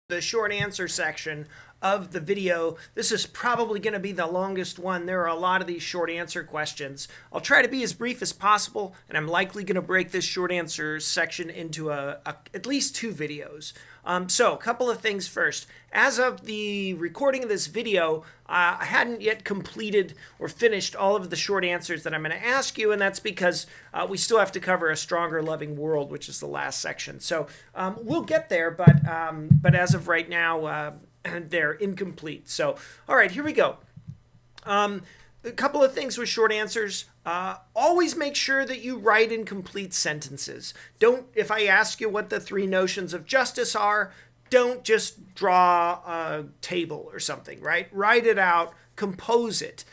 the short answer section of the video. This is probably going to be the longest one. There are a lot of these short answer questions. I'll try to be as brief as possible, and I'm likely going to break this short answer section into at least 2 videos. So a couple of things first. As of the recording of this video, I hadn't yet completed or finished all of the short answers that I'm going to ask you, and that's because we still have to cover a stronger, loving world, which is the last section. So we'll get there, but as of right now, they're incomplete. So, all right, here we go. A couple of things with short answers. Always make sure that you write in complete sentences. If I ask you what the 3 notions of justice are, don't just draw a table or something, right? Write it out, compose it.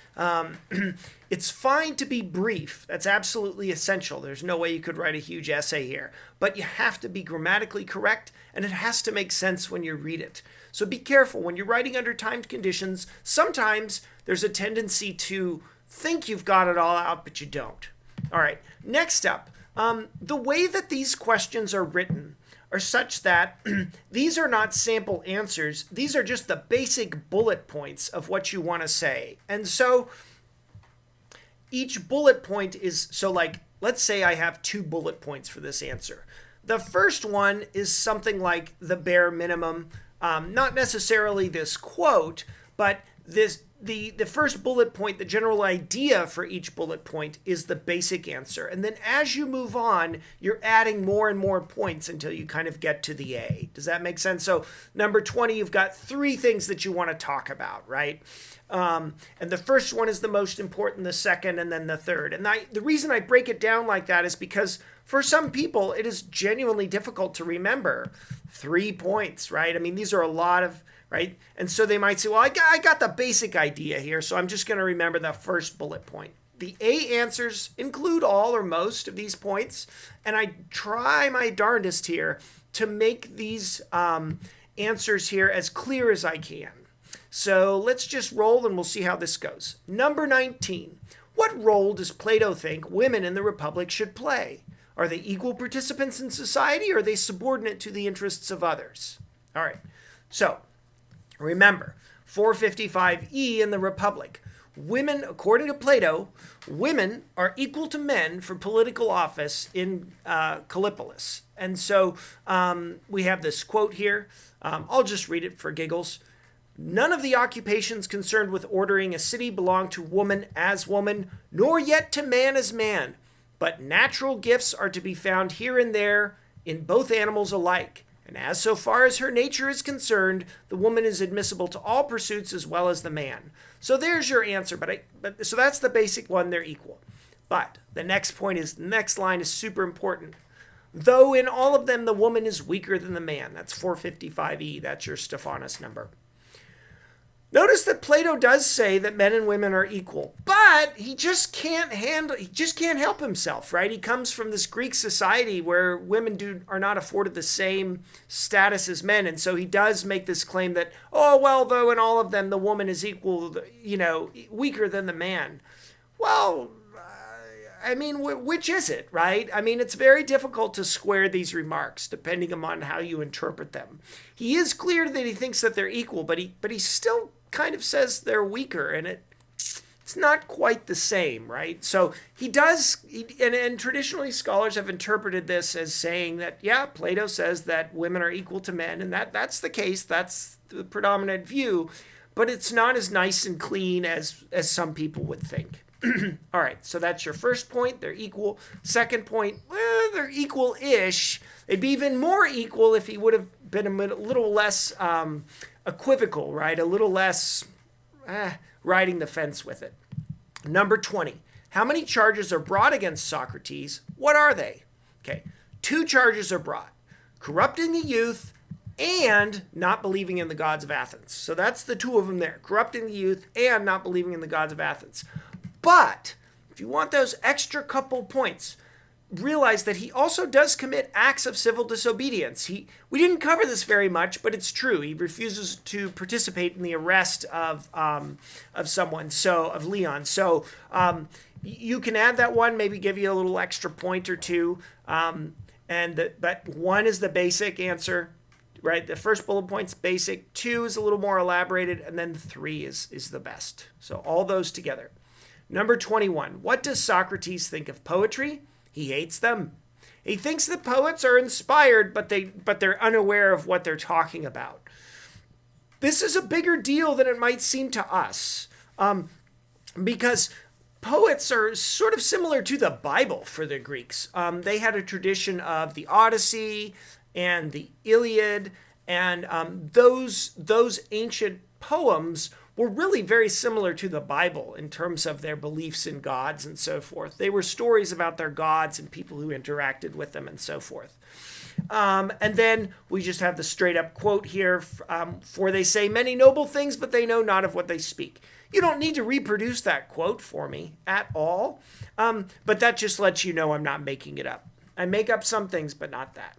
It's fine to be brief. That's absolutely essential. There's no way you could write a huge essay here. But you have to be grammatically correct, and it has to make sense when you read it. So be careful. When you're writing under timed conditions, sometimes there's a tendency to think you've got it all out, but you don't. All right, next up, the way that these questions are written are such that these are not sample answers. These are just the basic bullet points of what you want to say. And so each bullet point is, so like, let's say I have 2 bullet points for this answer. The first one is something like the bare minimum, not necessarily this quote, but the first bullet point, the general idea for each bullet point is the basic answer. And then as you move on, you're adding more and more points until you kind of get to the A. Does that make sense? So number 20, you've got 3 things that you want to talk about, right? And the first one is the most important, the second, and then the third. And the reason I break it down like that is because for some people, it is genuinely difficult to remember 3 points, right? I mean, these are a lot of, right? And so they might say, well, I got the basic idea here, so I'm just going to remember the first bullet point. The A answers include all or most of these points, and I try my darndest here to make these answers here as clear as I can. So let's just roll and we'll see how this goes. Number 19. What role does Plato think women in the Republic should play? Are they equal participants in society, or are they subordinate to the interests of others? All right. So remember, 455E in the Republic. Women, according to Plato, women are equal to men for political office in Callipolis. And so we have this quote here. I'll just read it for giggles. None of the occupations concerned with ordering a city belong to woman as woman, nor yet to man as man. But natural gifts are to be found here and there in both animals alike. And as so far as her nature is concerned, the woman is admissible to all pursuits as well as the man. So there's your answer. So that's the basic one. They're equal. But the next line is super important. Though in all of them, the woman is weaker than the man. That's 455E. That's your Stephanus number. Notice that Plato does say that men and women are equal, but he just can't help himself, right? He comes from this Greek society where women are not afforded the same status as men. And so he does make this claim that, oh, well, though in all of them, the woman is equal, weaker than the man. Well, I mean, which is it, right? I mean, it's very difficult to square these remarks depending upon how you interpret them. He is clear that he thinks that they're equal, but he still kind of says they're weaker, and it's not quite the same, right? So he does, and traditionally scholars have interpreted this as saying that, yeah, Plato says that women are equal to men, and that's the case. That's the predominant view, but it's not as nice and clean as some people would think. All right, so that's your first point. They're equal. Second point, they're equal-ish. They'd be even more equal if he would have been a little less equivocal, right? A little less riding the fence with it. Number 20. How many charges are brought against Socrates? What are they? Okay, 2 charges are brought. Corrupting the youth and not believing in the gods of Athens. So that's the 2 of them there. Corrupting the youth and not believing in the gods of Athens. But if you want those extra couple points, realize that he also does commit acts of civil disobedience. We didn't cover this very much, but it's true. He refuses to participate in the arrest of someone, of Leon. So you can add that one, maybe give you a little extra point or 2. But 1 is the basic answer. right? The first bullet point's basic, 2 is a little more elaborated, and then 3 is the best. So all those together. Number 21, what does Socrates think of poetry? He hates them. He thinks that poets are inspired, but they're unaware of what they're talking about. This is a bigger deal than it might seem to us, because poets are sort of similar to the Bible for the Greeks. They had a tradition of the Odyssey and the Iliad, and those ancient poems were really very similar to the Bible in terms of their beliefs in gods and so forth. They were stories about their gods and people who interacted with them and so forth. And then we just have the straight up quote here, for they say many noble things, but they know not of what they speak. You don't need to reproduce that quote for me at all, but that just lets you know I'm not making it up. I make up some things, but not that.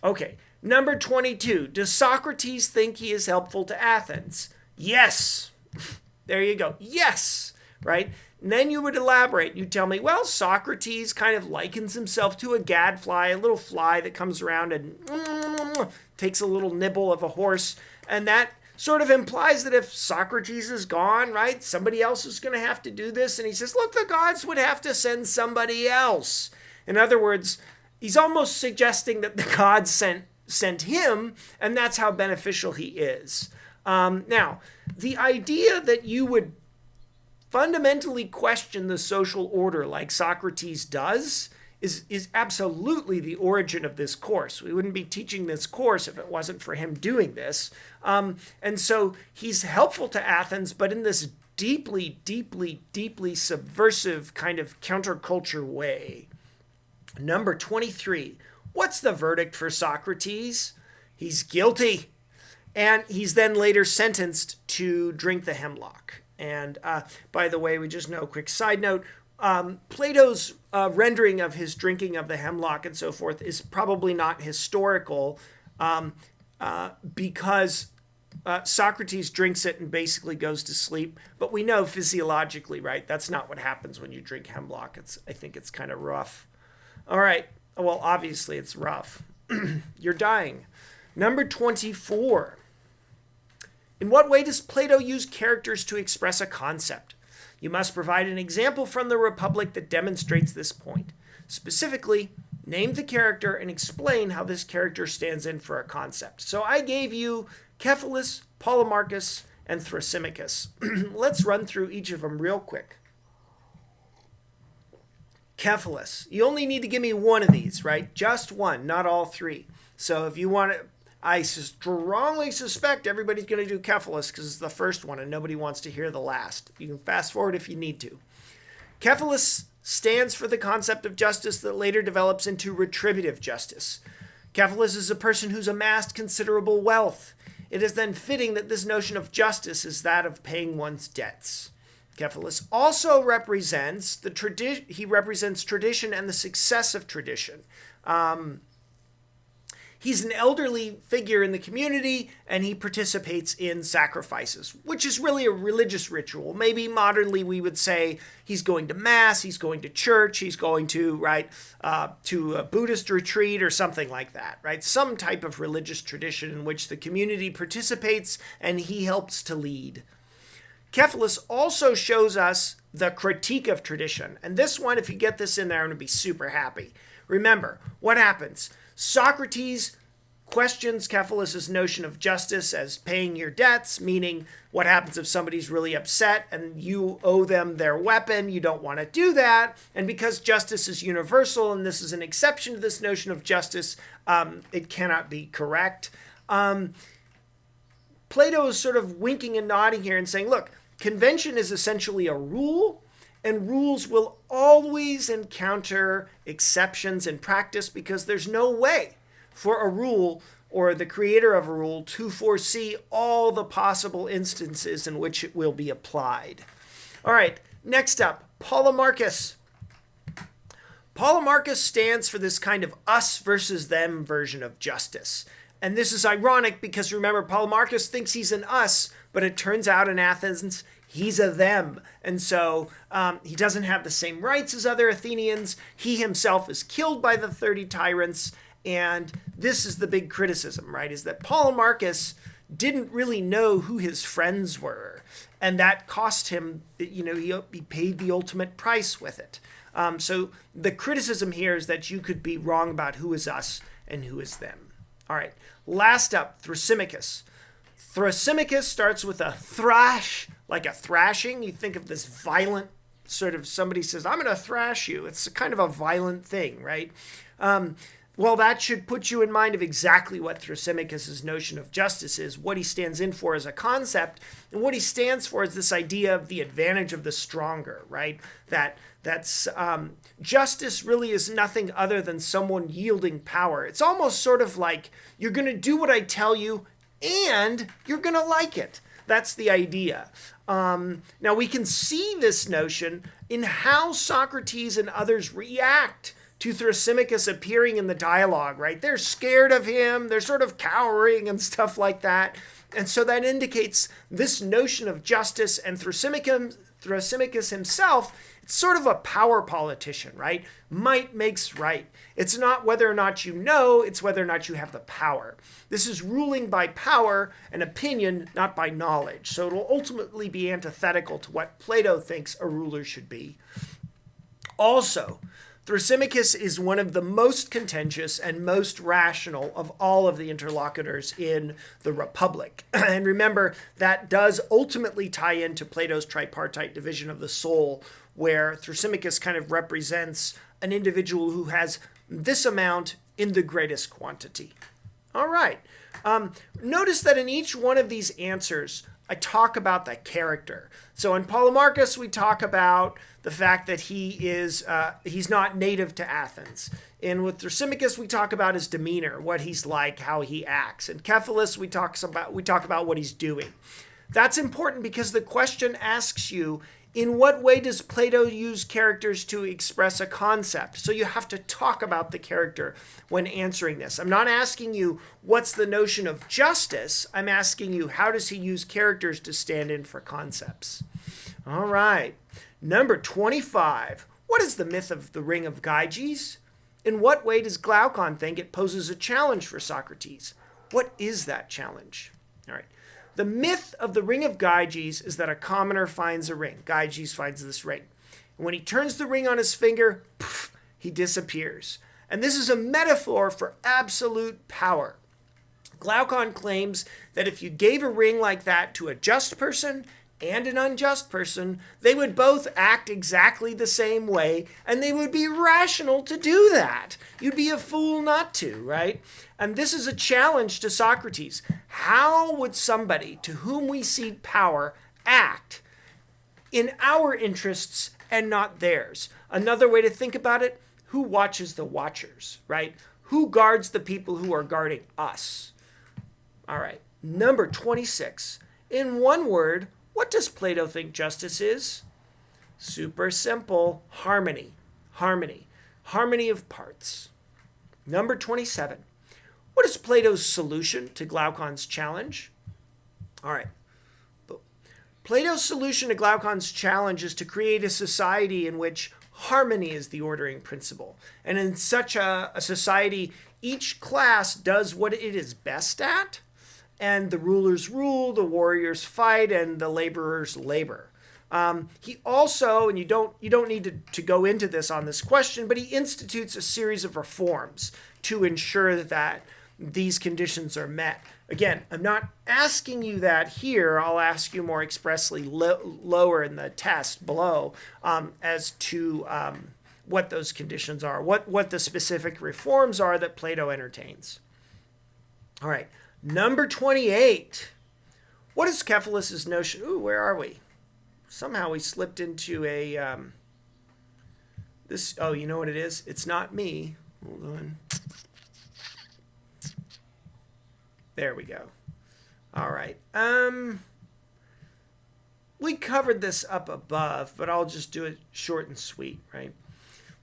Okay, number 22. Does Socrates think he is helpful to Athens? Yes. There you go. Yes. Right? And then you would elaborate. You tell me, well, Socrates kind of likens himself to a gadfly, a little fly that comes around and takes a little nibble of a horse. And that sort of implies that if Socrates is gone, right, somebody else is going to have to do this. And he says, look, the gods would have to send somebody else. In other words, he's almost suggesting that the gods sent him, and that's how beneficial he is. Now, the idea that you would fundamentally question the social order like Socrates does is absolutely the origin of this course. We wouldn't be teaching this course if it wasn't for him doing this. And so he's helpful to Athens, but in this deeply, deeply, deeply subversive kind of counterculture way. Number 23. What's the verdict for Socrates? He's guilty. And he's then later sentenced to drink the hemlock. And by the way, we just know, quick side note, Plato's rendering of his drinking of the hemlock and so forth is probably not historical because Socrates drinks it and basically goes to sleep. But we know physiologically, right, that's not what happens when you drink hemlock. I think it's kind of rough. All right. Well, obviously it's rough. You're dying. Number 24. In what way does Plato use characters to express a concept? You must provide an example from the Republic that demonstrates this point. Specifically, name the character and explain how this character stands in for a concept. So I gave you Cephalus, Paulo Marcos, and Thrasymachus. Let's run through each of them real quick. Cephalus. You only need to give me one of these, right? Just one, not all three. So if you want to, I strongly suspect everybody's going to do Cephalus because it's the first one and nobody wants to hear the last. You can fast forward if you need to. Cephalus stands for the concept of justice that later develops into retributive justice. Cephalus is a person who's amassed considerable wealth. It is then fitting that this notion of justice is that of paying one's debts. Cephalus also represents he represents tradition and the success of tradition. He's an elderly figure in the community, and he participates in sacrifices, which is really a religious ritual. Maybe modernly we would say he's going to mass, he's going to church, he's going to to a Buddhist retreat or something like that, right? Some type of religious tradition in which the community participates and he helps to lead. Cephalus also shows us the critique of tradition. And this one, if you get this in there, I'm going to be super happy. Remember, what happens? Socrates questions Cephalus' notion of justice as paying your debts, meaning what happens if somebody's really upset and you owe them their weapon, you don't want to do that. And because justice is universal and this is an exception to this notion of justice, it cannot be correct. Plato is sort of winking and nodding here and saying, look, convention is essentially a rule, and rules will always encounter exceptions in practice because there's no way for a rule or the creator of a rule to foresee all the possible instances in which it will be applied. All right, next up, Paulo Marcos. Paulo Marcos stands for this kind of us versus them version of justice. And this is ironic because remember, Paulo Marcos thinks he's an us, but it turns out in Athens, he's a them. And so he doesn't have the same rights as other Athenians. He himself is killed by the 30 tyrants. And this is the big criticism, right? Is that Paulo Marcos didn't really know who his friends were. And that cost him, he paid the ultimate price with it. So the criticism here is that you could be wrong about who is us and who is them. All right, last up, Thrasymachus. Thrasymachus starts with a thrash, like a thrashing. You think of this violent sort of, somebody says, I'm going to thrash you. It's kind of a violent thing, right? Well, that should put you in mind of exactly what Thrasymachus' notion of justice is, what he stands in for as a concept, and what he stands for is this idea of the advantage of the stronger, right? That's justice really is nothing other than someone yielding power. It's almost sort of like you're going to do what I tell you and you're going to like it. That's the idea. Now, we can see this notion in how Socrates and others react to Thrasymachus appearing in the dialogue, right? They're scared of him. They're sort of cowering and stuff like that. And so that indicates this notion of justice, and Thrasymachus himself, it's sort of a power politician, right? Might makes right. It's not whether or not you know, it's whether or not you have the power. This is ruling by power and opinion, not by knowledge. So it will ultimately be antithetical to what Plato thinks a ruler should be. Also, Thrasymachus is one of the most contentious and most rational of all of the interlocutors in the Republic. And remember, that does ultimately tie into Plato's tripartite division of the soul, where Thrasymachus kind of represents an individual who has this amount in the greatest quantity. All right. Notice that in each one of these answers, I talk about the character. So in Paulo Marcos, we talk about the fact that he's not native to Athens. And with Thrasymachus, we talk about his demeanor, what he's like, how he acts. And Cephalus, we talk about what he's doing. That's important because the question asks you, in what way does Plato use characters to express a concept? So you have to talk about the character when answering this. I'm not asking you what's the notion of justice. I'm asking you, how does he use characters to stand in for concepts? All right. Number 25. What is the myth of the ring of Gyges? In what way does Glaucon think it poses a challenge for Socrates? What is that challenge? All right. The myth of the ring of Gyges is that a commoner finds a ring. Gyges finds this ring. And when he turns the ring on his finger, poof, he disappears. And this is a metaphor for absolute power. Glaucon claims that if you gave a ring like that to a just person and an unjust person, they would both act exactly the same way, and they would be rational to do that. You'd be a fool not to, right? And this is a challenge to Socrates. How would somebody to whom we cede power act in our interests and not theirs? Another way to think about it, who watches the watchers, right? Who guards the people who are guarding us? All right, number 26. In one word, what does Plato think justice is? Super simple. Harmony. Harmony. Harmony of parts. Number 27. What is Plato's solution to Glaucon's challenge? All right. Plato's solution to Glaucon's challenge is to create a society in which harmony is the ordering principle. And in such a society, each class does what it is best at, and the rulers rule, the warriors fight, and the laborers labor. He also, and you don't need to go into this on this question, but he institutes a series of reforms to ensure that these conditions are met. Again, I'm not asking you that here. I'll ask you more expressly lower in the test below as to what those conditions are, what the specific reforms are that Plato entertains. All right. Number 28. What is Cephalus' notion? Ooh, where are we? Somehow we slipped into a... Oh, you know what it is? It's not me. Hold on. There we go. All right. We covered this up above, but I'll just do it short and sweet, right?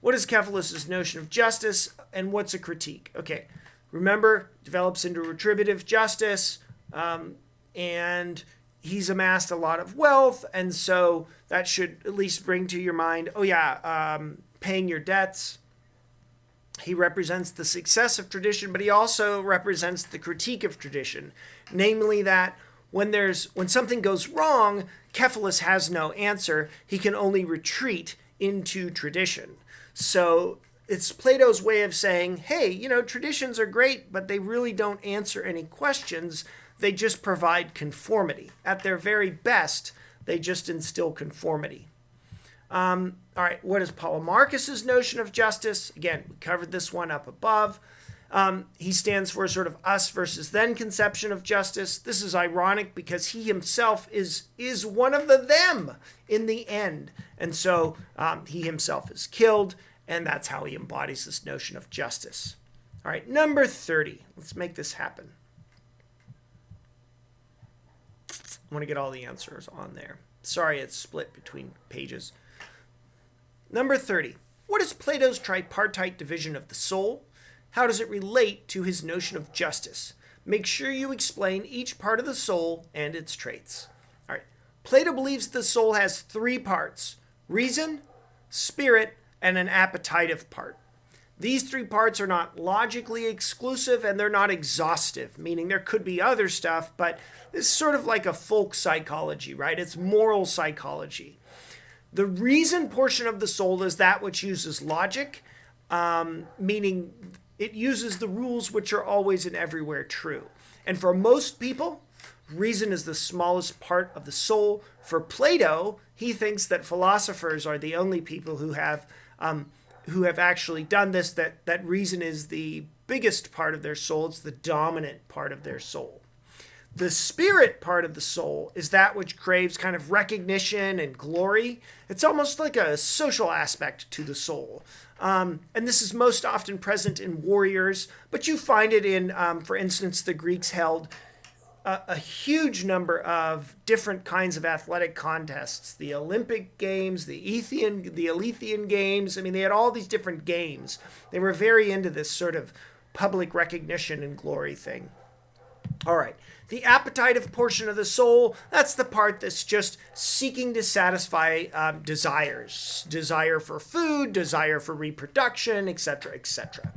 What is Cephalus' notion of justice, and what's a critique? Okay. Remember, develops into retributive justice, and he's amassed a lot of wealth, and so that should at least bring to your mind, paying your debts. He represents the success of tradition, but he also represents the critique of tradition, namely that when something goes wrong, Cephalus has no answer. He can only retreat into tradition. So it's Plato's way of saying, hey, traditions are great, but they really don't answer any questions. They just provide conformity. At their very best, they just instill conformity. All right, what is Paulo Marcos's notion of justice? Again, we covered this one up above. He stands for a sort of us versus them conception of justice. This is ironic because he himself is one of the them in the end. And so he himself is killed, and that's how he embodies this notion of justice. All right, number 30. Let's make this happen. I want to get all the answers on there. Sorry, it's split between pages. Number 30. What is Plato's tripartite division of the soul? How does it relate to his notion of justice? Make sure you explain each part of the soul and its traits. All right. Plato believes the soul has 3 parts: reason, spirit, and an appetitive part. These 3 parts are not logically exclusive and they're not exhaustive, meaning there could be other stuff, but it's sort of like a folk psychology, right? It's moral psychology. The reason portion of the soul is that which uses logic, meaning it uses the rules which are always and everywhere true. And for most people, reason is the smallest part of the soul. For Plato, he thinks that philosophers are the only people who have actually done this, that reason is the biggest part of their soul. It's the dominant part of their soul. The spirit part of the soul is that which craves kind of recognition and glory. It's almost like a social aspect to the soul. And this is most often present in warriors, but you find it in, for instance, the Greeks held a huge number of different kinds of athletic contests. The Olympic Games, the Elethian Games. I mean, they had all these different games. They were very into this sort of public recognition and glory thing. All right. The appetitive portion of the soul, that's the part that's just seeking to satisfy desires. Desire for food, desire for reproduction, etc., etc.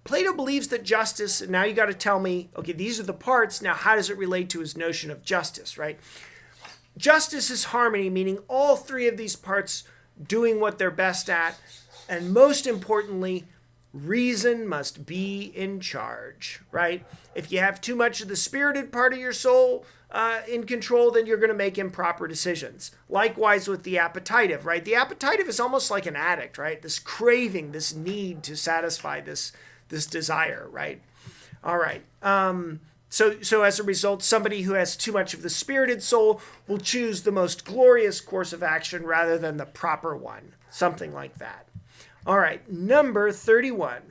Plato believes that justice, and now you got to tell me, okay, these are the parts, now how does it relate to his notion of justice, right? Justice is harmony, meaning all 3 of these parts doing what they're best at, and most importantly, reason must be in charge, right? If you have too much of the spirited part of your soul in control, then you're going to make improper decisions. Likewise with the appetitive, right? The appetitive is almost like an addict, right? This craving, this need to satisfy this desire, right? All right. So as a result, somebody who has too much of the spirited soul will choose the most glorious course of action rather than the proper one. Something like that. All right, number 31.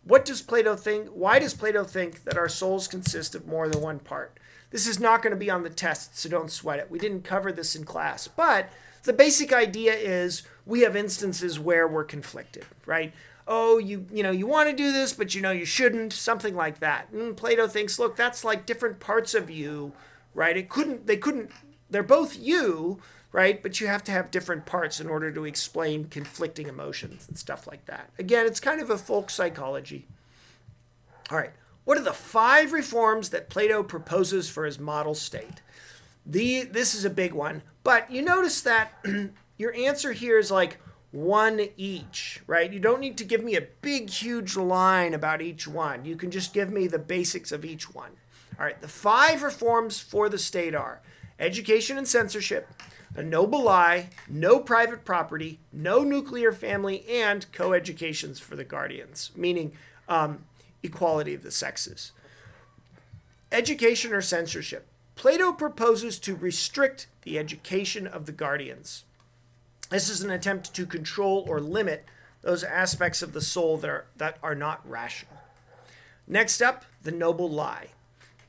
What does Plato think? Why does Plato think that our souls consist of more than one part? This is not going to be on the test, so don't sweat it. We didn't cover this in class, but the basic idea is we have instances where we're conflicted, right? Oh, you want to do this, but you shouldn't, something like that. And Plato thinks, look, that's like different parts of you, right? They're both you, right? But you have to have different parts in order to explain conflicting emotions and stuff like that. Again, it's kind of a folk psychology. All right. What are the 5 reforms that Plato proposes for his model state? This is a big one, but you notice that your answer here is like 1 each, right? You don't need to give me a big, huge line about each one. You can just give me the basics of each one. All right. The 5 reforms for the state are education and censorship, a noble lie, no private property, no nuclear family, and co-educations for the guardians, meaning equality of the sexes. Education or censorship. Plato proposes to restrict the education of the guardians. This is an attempt to control or limit those aspects of the soul that are not rational. Next up, the noble lie.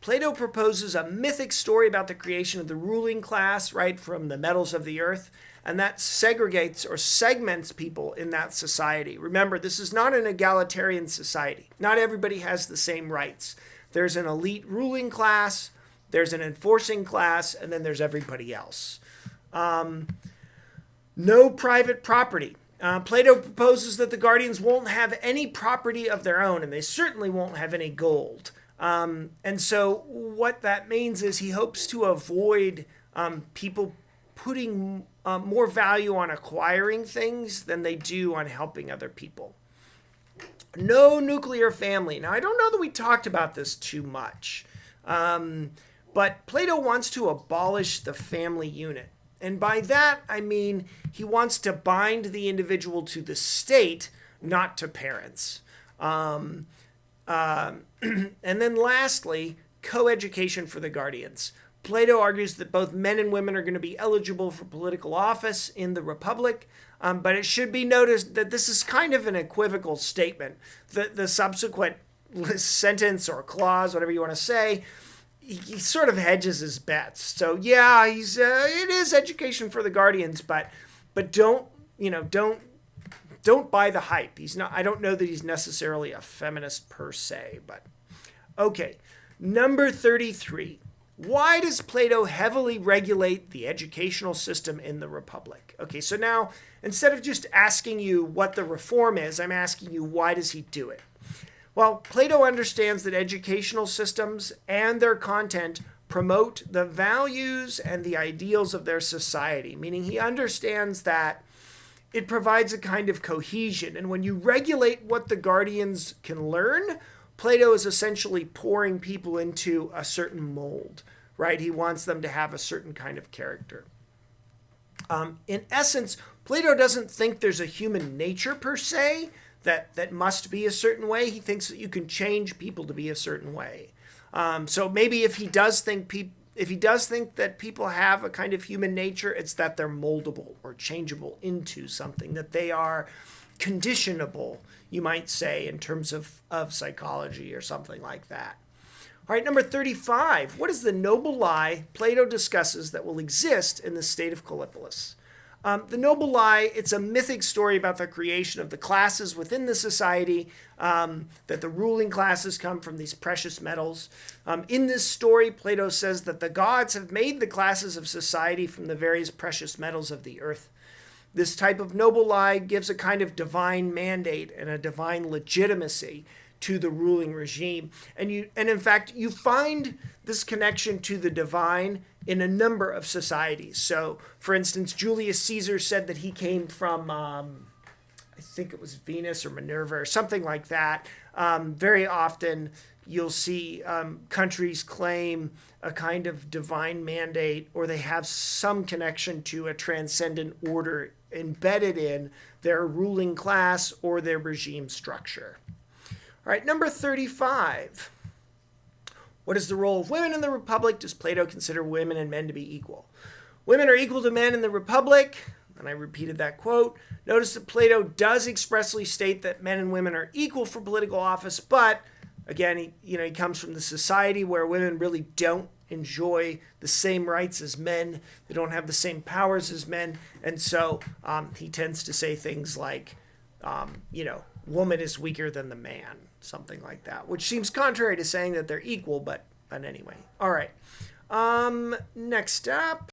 Plato proposes a mythic story about the creation of the ruling class, right, from the metals of the earth, and that segregates or segments people in that society. Remember, this is not an egalitarian society. Not everybody has the same rights. There's an elite ruling class, there's an enforcing class, and then there's everybody else. No private property. Plato proposes that the guardians won't have any property of their own, and they certainly won't have any gold. And so what that means is he hopes to avoid people putting more value on acquiring things than they do on helping other people. No nuclear family. Now, I don't know that we talked about this too much, but Plato wants to abolish the family unit. And by that, I mean he wants to bind the individual to the state, not to parents. And then lastly, co-education for the guardians. Plato argues that both men and women are going to be eligible for political office in the Republic, but it should be noticed that this is kind of an equivocal statement. The subsequent sentence or clause, whatever you want to say, he sort of hedges his bets. So yeah, it is education for the guardians, but don't buy the hype. He's not. I don't know that he's necessarily a feminist per se, but okay. Number 33. Why does Plato heavily regulate the educational system in the Republic? Okay, so now instead of just asking you what the reform is, I'm asking you why does he do it? Well, Plato understands that educational systems and their content promote the values and the ideals of their society, meaning he understands that it provides a kind of cohesion. And when you regulate what the guardians can learn, Plato is essentially pouring people into a certain mold, right? He wants them to have a certain kind of character. In essence, Plato doesn't think there's a human nature per se that must be a certain way. He thinks that you can change people to be a certain way. So maybe if he does think that people have a kind of human nature, it's that they're moldable or changeable into something, that they are conditionable, you might say, in terms of psychology or something like that. All right, number 35. What is the noble lie Plato discusses that will exist in the state of Callipolis? The noble lie, it's a mythic story about the creation of the classes within the society, that the ruling classes come from these precious metals. In this story, Plato says that the gods have made the classes of society from the various precious metals of the earth. This type of noble lie gives a kind of divine mandate and a divine legitimacy to the ruling regime. And in fact, you find this connection to the divine in a number of societies. So, for instance, Julius Caesar said that he came from, I think it was Venus or Minerva or something like that. Very often you'll see countries claim a kind of divine mandate, or they have some connection to a transcendent order embedded in their ruling class or their regime structure. All right, number 35. What is the role of women in the Republic? Does Plato consider women and men to be equal? Women are equal to men in the Republic, and I repeated that quote. Notice that Plato does expressly state that men and women are equal for political office, but again, he comes from the society where women really don't enjoy the same rights as men. They don't have the same powers as men, and so he tends to say things like, woman is weaker than the man, something like that, which seems contrary to saying that they're equal, but anyway. All right. Next up.